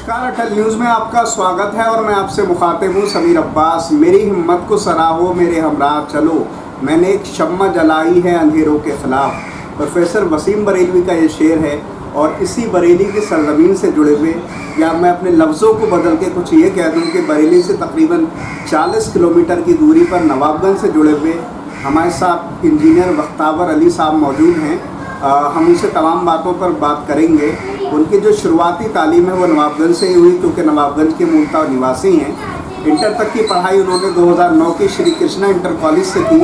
नमस्कार, अटल न्यूज़ में आपका स्वागत है और मैं आपसे मुखातिब हूँ समीर अब्बास। मेरी हिम्मत को सराहो मेरे हमराह चलो, मैंने एक शम्मा जलाई है अंधेरों के ख़िलाफ़। प्रोफेसर वसीम बरेलवी का ये शेर है और इसी बरेली की सरज़मीन से जुड़े हुए, या मैं अपने लफ्ज़ों को बदल के कुछ ये कह दूँ कि बरेली से तकरीबन 40 किलोमीटर की दूरी पर नवाबगंज से जुड़े हुए हमारे साथ इंजीनियर बख्तावर अली साहब मौजूद हैं। हम उनसे तमाम बातों पर बात करेंगे। उनकी जो शुरुआती तालीम है वो नवाबगंज से ही हुई, क्योंकि नवाबगंज के मूलतः निवासी हैं। इंटर तक की पढ़ाई उन्होंने 2009 की श्री कृष्णा इंटर कॉलेज से की,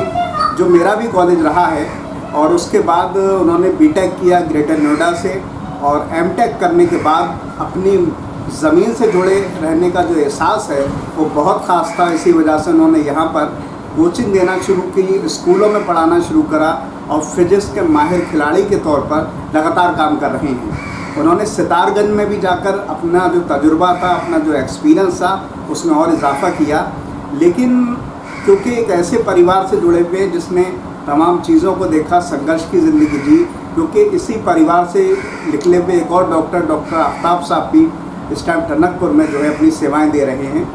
जो मेरा भी कॉलेज रहा है। और उसके बाद उन्होंने बीटेक किया ग्रेटर नोएडा से, और एमटेक करने के बाद अपनी ज़मीन से जुड़े रहने का जो एहसास है वो बहुत ख़ास था। इसी वजह से उन्होंने यहाँ पर कोचिंग देना शुरू की, स्कूलों में पढ़ाना शुरू करा और फिजिक्स के माहिर खिलाड़ी के तौर पर लगातार काम कर रहे हैं। उन्होंने सितारगंज में भी जाकर अपना जो तजुर्बा था, अपना जो एक्सपीरियंस था, उसमें और इजाफ़ा किया। लेकिन क्योंकि एक ऐसे परिवार से जुड़े हुए जिसने तमाम चीज़ों को देखा, संघर्ष की ज़िंदगी जी, क्योंकि इसी परिवार से निकले हुए एक और डॉक्टर आफ्ताब साहब भी इस टाइम टनकपुर में जो है अपनी सेवाएं दे रहे हैं।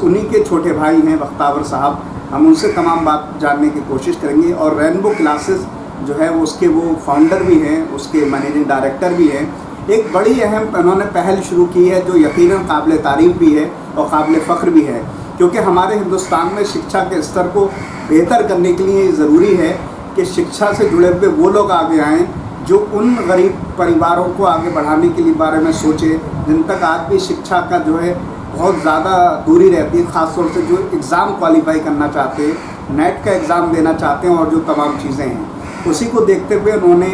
उन्हीं के छोटे भाई हैं बख्तावर साहब। हम उनसे तमाम बात जानने की कोशिश करेंगे। और रेनबो क्लासेस जो है वो उसके वो फाउंडर भी हैं, उसके मैनेजिंग डायरेक्टर भी हैं। एक बड़ी अहम उन्होंने पहल शुरू की है जो यकीनन काबिल तारीफ़ भी है और काबिल फ़ख्र भी है, क्योंकि हमारे हिंदुस्तान में शिक्षा के स्तर को बेहतर करने के लिए ज़रूरी है कि शिक्षा से जुड़े हुए वो लोग आगे आएँ जो उन गरीब परिवारों को आगे बढ़ाने के लिए बारे में सोचें, जिन तक आज भी शिक्षा का जो है बहुत ज़्यादा दूरी रहती है, ख़ास तौर से जो एग्ज़ाम क्वालिफाई करना चाहते हैं, नेट का एग्ज़ाम देना चाहते हैं और जो तमाम चीज़ें हैं। उसी को देखते हुए उन्होंने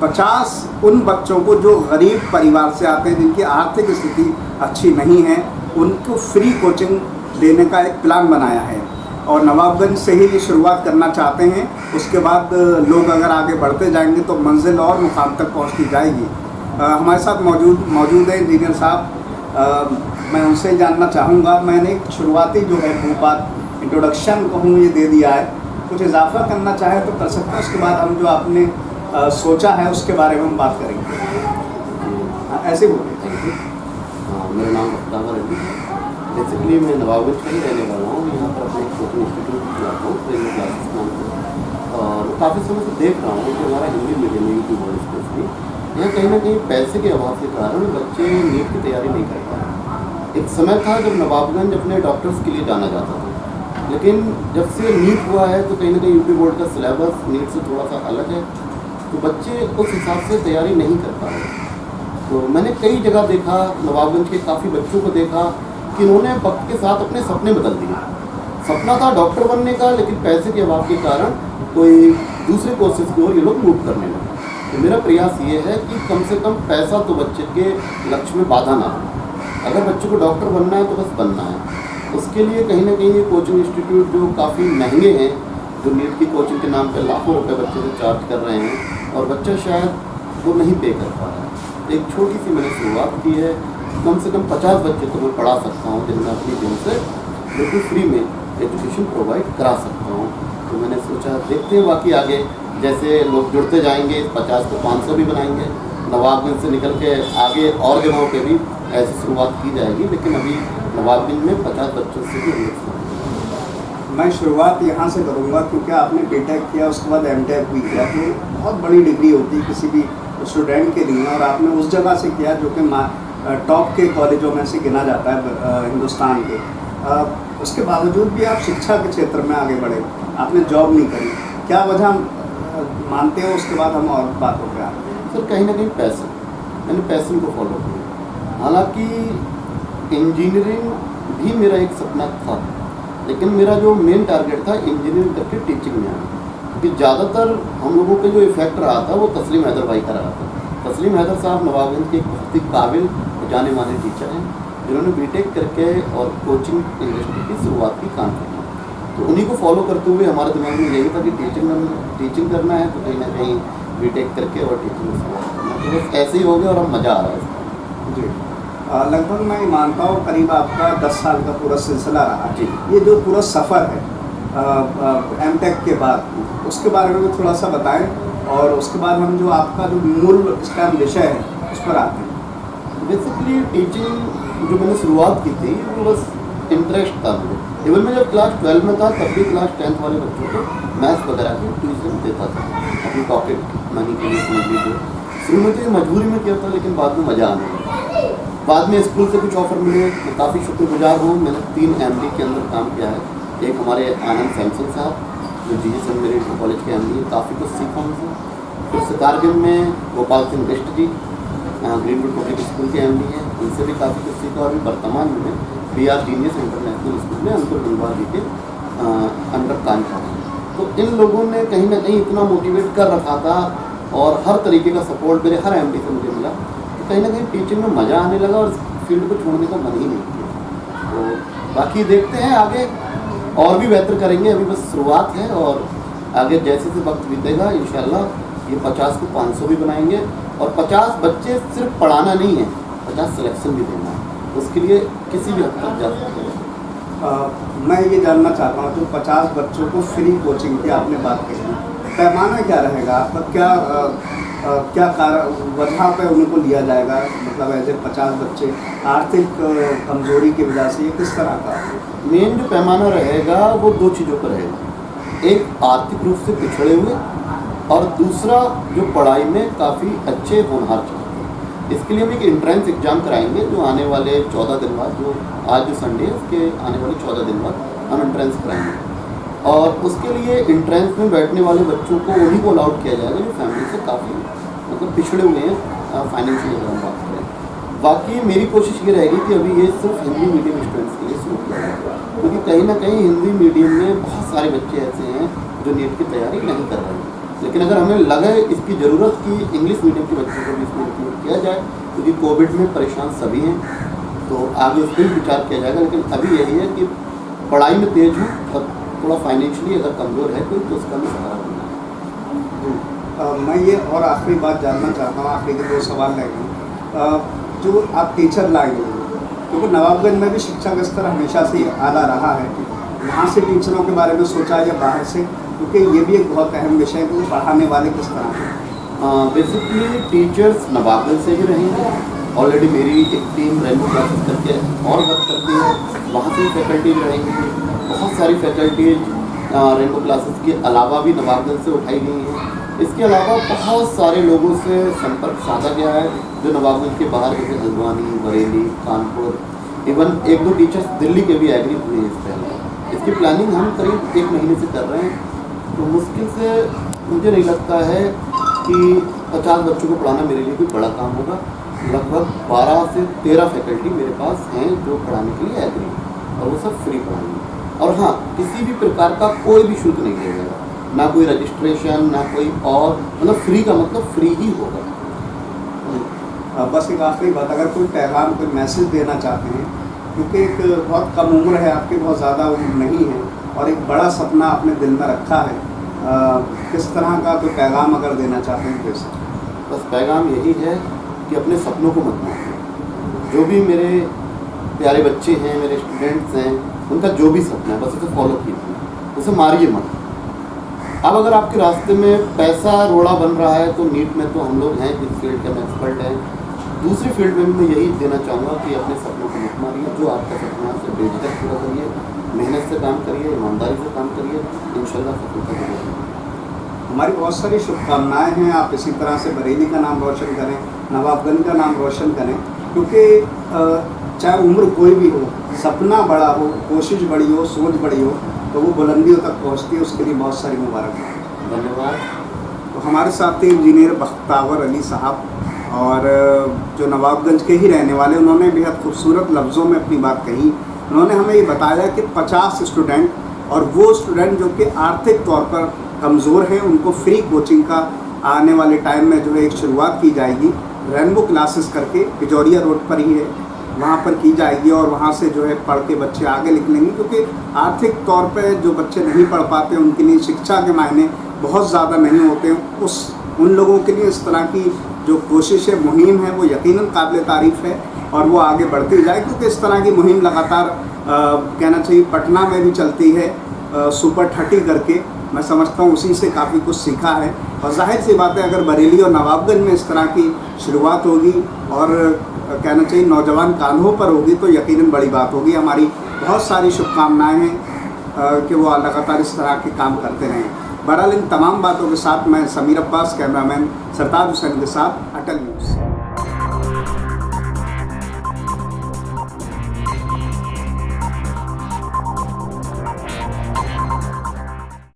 50 उन बच्चों को जो गरीब परिवार से आते हैं, जिनकी आर्थिक स्थिति अच्छी नहीं है, उनको फ्री कोचिंग देने का एक प्लान बनाया है। और नवाबगंज से ही ये शुरुआत करना चाहते हैं। उसके बाद लोग अगर आगे बढ़ते जाएंगे तो मंजिल और मुकाम तक पहुँचती जाएगी। हमारे साथ मौजूद है इंजीनियर साहब। मैं उनसे जानना चाहूँगा, मैंने एक शुरुआती जो है वो बात इंट्रोडक्शन कहूँ ये दे दिया है, कुछ इजाफा करना चाहे तो कर सकते हैं। उसके बाद हम जो आपने सोचा है उसके बारे में हम बात करेंगे। ऐसे बोलिए। मेरा नाम बख्तावर अली है। बेसिकली मैं नवाबगंज का ही रहने वाला हूँ। यहाँ पर अपने कोचिंग इंस्टीट्यूट चलाता हूँ, ट्रेनिंग क्लासेस नाम से। और काफ़ी समय से देख रहा हूँ कि हमारा हिंदी मीडियम में यूपी बोर्ड स्पेशली यहाँ कहीं ना कहीं पैसे के अभाव के कारण बच्चे नीट की तैयारी नहीं कर पा रहे। एक समय था जब नवाबगंज अपने डॉक्टर्स के लिए जाना जाता था, लेकिन जब से नीट हुआ है तो कहीं ना कहीं यूपी बोर्ड का सिलेबस नीट से थोड़ा सा अलग है, तो बच्चे उस हिसाब से तैयारी नहीं कर पा रहे। तो मैंने कई जगह देखा, नवाबगंज के काफ़ी बच्चों को देखा कि इन्होंने वक्त के साथ अपने सपने बदल दिए। सपना था डॉक्टर बनने का, लेकिन पैसे के अभाव के कारण कोई दूसरे कोर्सेज की ओर ये लोग मूव करने लगे। तो मेरा प्रयास ये है कि कम से कम पैसा तो बच्चे के लक्ष्य में बाधा ना हो। अगर बच्चे को डॉक्टर बनना है तो बस बनना है। उसके लिए कहीं ना कहीं ये कोचिंग इंस्टीट्यूट जो काफ़ी महंगे हैं, जो नीट की कोचिंग के नाम पे लाखों रुपए बच्चे से चार्ज कर रहे हैं और बच्चा शायद वो नहीं पे कर पा रहा है। एक छोटी सी मैंने शुरुआत की है, कम से कम 50 बच्चे तो मैं पढ़ा सकता हूँ जिनमें अपनी दिन से बिल्कुल फ्री में एजुकेशन प्रोवाइड करा सकता हूँ। तो मैंने सोचा देखते हैं बाकी आगे जैसे लोग जुड़ते जाएंगे 50 को 500 भी बनाएंगे। नवाबगंज से निकल के आगे और जगहों पे भी ऐसी शुरुआत की जाएगी, लेकिन अभी नवाबगंज में 50 बच्चों से भी मैं शुरुआत यहाँ से करूँगा, क्योंकि आपने बीटेक किया, उसके बाद एमटेक भी किया, तो बहुत बड़ी डिग्री होती है किसी भी स्टूडेंट के लिए, और आपने उस जगह से किया जो कि टॉप के कॉलेजों में से गिना जाता है हिंदुस्तान के। उसके बावजूद भी आप शिक्षा के क्षेत्र में आगे बढ़े, आपने जॉब नहीं करी, क्या वजह मानते हो? उसके बाद हम और बातों पे आते हैं। सर कहीं ना कहीं पैसन, मैंने पैसन को फॉलो किया। हालांकि इंजीनियरिंग भी मेरा एक सपना था, लेकिन मेरा जो मेन टारगेट था इंजीनियरिंग करके टीचिंग में आना, क्योंकि ज़्यादातर हम लोगों पे जो इफेक्ट रहा था वो तस्लीम हैदर भाई का रहा था। तस्लीम हैदर साहब नवाबगंज के एक बहुत ही काबिल जाने माने टीचर हैं, जिन्होंने बीटेक करके और कोचिंग इंडस्ट्री की शुरुआत की काम किया। तो उन्हीं को फॉलो करते हुए हमारे दिमाग में यही था कि टीचिंग करना है तो कहीं ना कहीं बीटेक करके और टीचिंग में शुरुआत करना। तो बस ऐसे ही हो गया और अब मज़ा आ रहा है इसका। जी, लगभग मैं मानता हूँ करीब आपका 10 साल का पूरा सिलसिला रहा। जी, ये जो पूरा सफ़र है एमटेक के बाद, उसके बारे में थोड़ा सा बताएं, और उसके बाद हम जो आपका जो मूल इसका विषय है उस पर आते हैं। बेसिकली टीचिंग जो मैंने शुरुआत की थी वो बस इंटरेस्ट था मुझे। इवन मैं जब क्लास 12 में था तब भी क्लास 10th वाले बच्चों को मैथ्स वगैरह की ट्यूशन देता था अपनी पॉकेट मनी के लिए, समझ लीजिए। शुरू में तो ये मजबूरी में किया था, लेकिन बाद में मज़ा आने लगा। बाद में स्कूल से कुछ ऑफर मिले, मैं काफ़ी शुक्रगुजार हूँ। मैंने 3 MD के अंदर काम किया है। एक हमारे आनंद सैमसन साहब जो GSM मेरे कॉलेज के MD, काफ़ी कुछ सीखा उनसे। फिर सितारगंज में गोपाल सिंह बिष्ट जी ग्रीनवुड पब्लिक स्कूल के MD हैं, उनसे भी काफ़ी कुछ सीखा। और वर्तमान में BR जीनियस इंटरनेशनल स्कूल में अंकुर गंगवार जी के अंडर काम कर रहे हैं। तो इन लोगों ने कहीं ना कहीं इतना मोटिवेट कर रखा था और हर तरीके का सपोर्ट मेरे हर MD से मुझे मिला, तो कहीं ना कहीं टीचिंग में मज़ा आने लगा और फील्ड को छोड़ने का मन ही नहीं किया। तो बाकी देखते हैं आगे और भी बेहतर करेंगे, अभी बस शुरुआत है। और आगे जैसे जैसे वक्त बीतेगा इंशाल्लाह ये 50 को 500 भी बनाएंगे। और 50 बच्चे सिर्फ पढ़ाना नहीं है, 50 सिलेक्शन भी देना है, उसके लिए किसी भी हद तक जा सकते हैं। मैं ये जानना चाहता हूँ, तो 50 बच्चों को फ्री कोचिंग की आपने बात कही, पैमाना क्या रहेगा आपका? क्या वजह पे उनको लिया जाएगा? मतलब ऐसे 50 बच्चे आर्थिक कमजोरी की वजह से, ये किस तरह का? मेन जो पैमाना रहेगा वो 2 चीज़ों पर रहेगा। एक आर्थिक रूप से पिछड़े हुए और दूसरा जो पढ़ाई में काफ़ी अच्छे होनहार चाहते हैं। इसके लिए हम एक एंट्रेंस एग्ज़ाम कराएंगे जो आने वाले 14 दिन बाद, जो आज जो संडे है उसके आने वाले 14 दिन बाद हम एंट्रेंस कराएंगे। और उसके लिए एंट्रेंस में बैठने वाले बच्चों को उन्हीं को अलाउड किया जाएगा जो फैमिली से काफ़ी मतलब पिछड़े हुए हैं फाइनेंशियली, अगर हम बात करें। बाकी मेरी कोशिश ये रहेगी कि अभी ये सिर्फ हिंदी मीडियम स्टूडेंट्स के लिए शुरू किया जाएगा, क्योंकि कहीं ना कहीं हिंदी मीडियम में बहुत सारे बच्चे ऐसे हैं जो नीट की तैयारी नहीं कर रहे हैं। लेकिन अगर हमें लगे इसकी ज़रूरत कि इंग्लिश मीडियम के बच्चों को भी इसमें इंक्लूड किया जाए, क्योंकि कोविड में परेशान सभी हैं, तो आगे उस पर भी विचार किया जाएगा। लेकिन अभी यही है कि पढ़ाई में तेज हूँ और थोड़ा फाइनेंशियली अगर कमज़ोर है कोई तो उसका भी सहारा बनना है। मैं ये और आखिरी बात जानना चाहता हूँ, आखिरी के 2 सवाल रहेंगे। जो आप टीचर लाएंगे, क्योंकि नवाबगंज में भी शिक्षा का स्तर हमेशा से आला रहा है, वहाँ से टीचरों के बारे में सोचा या बाहर से? क्योंकि ये भी एक बहुत अहम विषय है कि पढ़ाने वाले किस तरह के। बेसिकली टीचर्स नवाबगंज से ही रहेंगे। ऑलरेडी मेरी एक टीम रेनबो क्लासेस करके और वर्क करती है, वहाँ से फैकल्टीज रहेंगी। बहुत सारी फैकल्टीज रेनबो क्लासेस के अलावा भी नवाबगंज से उठाई गई हैं। इसके अलावा बहुत सारे लोगों से संपर्क साधा गया है जो नवाबगंज के बाहर, जैसे हल्द्वानी, बरेली, कानपुर, इवन 1-2 टीचर्स दिल्ली के भी एग्री हुए हैं इस पहले। इसकी प्लानिंग हम करीब 1 महीने से कर रहे हैं। तो मुश्किल से मुझे नहीं लगता है कि 50 बच्चों को पढ़ाना मेरे लिए कोई बड़ा काम होगा। लगभग 12 से 13 फैकल्टी मेरे पास हैं जो पढ़ाने के लिए एग्री, और वो सब फ्री पढ़ाएंगे। और हाँ, किसी भी प्रकार का कोई भी शुल्क नहीं लिया जाएगा, ना कोई रजिस्ट्रेशन, ना कोई और, मतलब फ्री का मतलब फ्री ही होगा। बस एक आखिरी बात, अगर कोई पैगाम, कोई मैसेज देना चाहते हैं, क्योंकि एक बहुत कम उम्र है आपकी, बहुत ज़्यादा उम्र नहीं है, और एक बड़ा सपना आपने दिल में रखा है, किस तरह का कोई पैगाम अगर देना चाहते हैं जैसे? बस पैगाम यही है कि अपने सपनों को मत मारिए। जो भी मेरे प्यारे बच्चे हैं, मेरे स्टूडेंट्स हैं, उनका जो भी सपना है बस उसे फॉलो कीजिए, उसे मारिए मत। अब अगर आपके रास्ते में पैसा रोड़ा बन रहा है तो नीट में तो हम लोग हैं, इस फील्ड के हम एक्सपर्ट हैं। दूसरी फील्ड में भी मैं यही देना चाहूँगा कि अपने सपनों को मत मारिए। जो आपका सपना है उसे बेझिझक पूरा करिए, मेहनत से काम करिए, ईमानदारी से काम करिए, इंशाल्लाह सफलता मिलेगी। हमारी बहुत सारी शुभकामनाएं हैं, आप इसी तरह से बरेली का नाम रोशन करें, नवाबगंज का नाम रोशन करें, क्योंकि चाहे उम्र कोई भी हो, सपना बड़ा हो, कोशिश बड़ी हो, सोच बड़ी हो, तो वो बुलंदियों तक पहुंचती है। उसके लिए बहुत सारी मुबारकबाद। धन्यवाद। तो हमारे साथ थे इंजीनियर बख्तावर अली साहब, और जो नवाबगंज के ही रहने वाले, उन्होंने बेहद खूबसूरत लफ्ज़ों में अपनी बात कही। उन्होंने हमें ये बताया कि 50 स्टूडेंट, और वो स्टूडेंट जो कि आर्थिक तौर पर कमज़ोर हैं, उनको फ्री कोचिंग का आने वाले टाइम में जो है एक शुरुआत की जाएगी। रेनबो क्लासेस करके पिजौरिया रोड पर ही है, वहाँ पर की जाएगी, और वहाँ से जो है पढ़ के बच्चे आगे निकलेंगे। क्योंकि आर्थिक तौर पे जो बच्चे नहीं पढ़ पाते, उनके लिए शिक्षा के मायने बहुत ज़्यादा नहीं होते। उन लोगों के लिए इस तरह की जो कोशिश है, मुहिम है, वो यकीनन काबिल तारीफ़ है, और वो आगे बढ़ती जाए। क्योंकि इस तरह की मुहिम लगातार कहना चाहिए पटना में भी चलती है, सुपर 30 करके, मैं समझता हूँ उसी से काफ़ी कुछ सीखा है। और जाहिर सी बात है, अगर बरेली और नवाबगंज में इस तरह की शुरुआत होगी और कहना चाहिए नौजवान कांधों पर होगी तो यकीनन बड़ी बात होगी। हमारी बहुत सारी शुभकामनाएं हैं कि वो लगातार इस तरह के काम करते रहें। बहरहाल इन तमाम बातों के साथ मैं समीर अब्बास, कैमरामैन सरताज हुसैन के साथ, अटल न्यूज़।